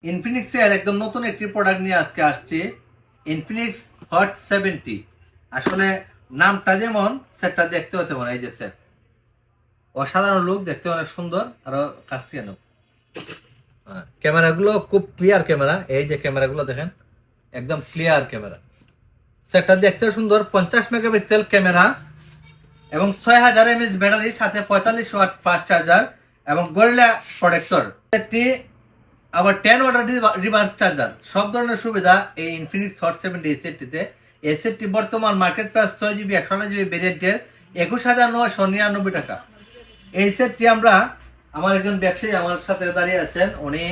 ইনফিনিক্সের একদম নতুন একটি প্রোডাক্ট নিয়ে আজকে আসছি, ইনফিনিক্স হট 70। আসলে নামটা যেমন, সেটটা দেখতেও তেমন। এই যে সেট, অসাধারণ লুক, দেখতে অনেক সুন্দর। আরো কাছ থেকে নেব, ক্যামেরাগুলো খুব ক্লিয়ার ক্যামেরা। এই যে ক্যামেরাগুলো দেখেন, একদম ক্লিয়ার ক্যামেরা। সেটটা দেখতেও সুন্দর, 50 মেগাপিক্সেল ক্যামেরা এবং 6000 mAh ব্যাটারির সাথে 45 ওয়াট ফাস্ট চার্জার এবং গরিলা প্রোটেক্টর। একটি আবার 10 ওয়াট রিভার্স চার্জার, সব ধরনের সুবিধা এই ইনফিনিক্স হট 70 এই সেটটিতে। এই সেটটি বর্তমান মার্কেট প্রাইস 6GB 128GB ভেরিয়েন্টের 21999 টাকা। এই সেটটি আমরা, আমার একজন ব্যবসায়ী আমার সাথে দাঁড়িয়ে আছেন, উনি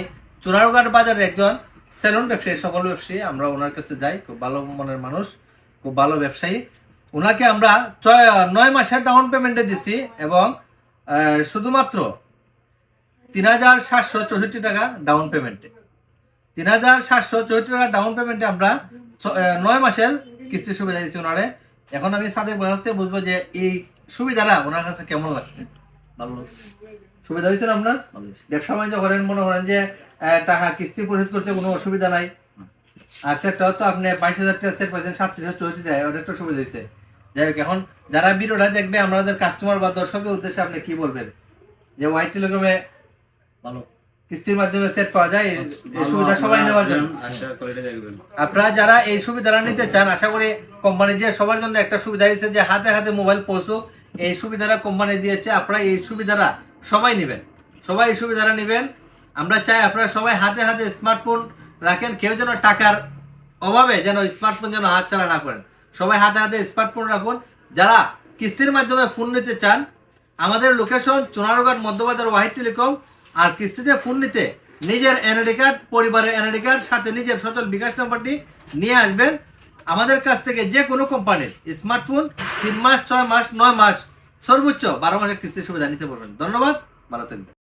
চুনারঘাট বাজারে একজন সেলুন ব্যবসায়ী, সফল ব্যবসায়ী। আমরা ওনার কাছে যাই, খুব ভালো মনের মানুষ, খুব ভালো ব্যবসায়ী। ওনাকে আমরা 9 মাসের ডাউন পেমেন্টে দিছি এবং শুধুমাত্র 3764 টাকা ডাউন পেমেন্টে। 3764 টাকা ডাউন পেমেন্টে আমরা 9 মাসের কিস্তির সুবিধা দিচ্ছি ওনারে। এখন আমি সাদেক ভাই থেকে বুঝবো যে এই সুবিধাটা ওনার কাছে কেমন লাগছে। ভালো লাগছে। সুবিধা হয়েছে না আপনার? ভালো লাগছে। ব্যবসা বাণিজ্য করেন, মনে করেন যে টাকা কিস্তি পরিশোধ করতে কোনো অসুবিধা নাই। আর সেটটাও তো আপনি 22,000 টাকা সেট পাইছেন 3764 টাকা, ওটা একটা সুবিধা হয়েছে। যাই হোক, এখন যারা ভিডিওটা দেখবে, আমাদের কাস্টমার বা দর্শকের উদ্দেশ্যে আপনি কি বলবেন? যে হোয়াইট টেলিকমে ভালো কিস্তির মাধ্যমে সেট পাওয়া যায়, এই সুবিধা সবাই নেওয়ার জন্য। আশা করি এটা দেখবেন। আপনারা যারা এই সুবিধাটা নিতে চান, আশা করি কোম্পানি যে সবার জন্য একটা সুবিধা দিয়েছে যে হাতে হাতে মোবাইল পৌঁছুক, এই সুবিধাটা কোম্পানি দিয়েছে। আপনারা এই সুবিধাটা সবাই নেবেন, সবাই এই সুবিধাটা নেবেন। আমরা চাই আপনারা সবাই হাতে হাতে স্মার্টফোন রাখেন, কেউ যেন টাকার অভাবে যেন স্মার্টফোন যেন হাত ছাড়া না করেন। সবাই হাতে হাতে স্মার্টফোন রাখুন। যারা কিস্তির মাধ্যমে ফোন নিতে চান, আমাদের location Chunarughat Madhyabazar white telecom. আর কিস্তিতে ফোন নিতে নিজের এনআইডি কার্ড, পরিবারের এনআইডি কার্ড, সাথে নিজের সচল বিকাশ নাম্বারটি নিয়ে আসবেন। আমাদের কাছ থেকে যে কোনো কোম্পানির স্মার্টফোন 3 মাস, 6 মাস, 9 মাস, সর্বোচ্চ 12 মাসের কিস্তির সুবিধা নিতে পারবেন। ধন্যবাদ, ভালো থাকবেন।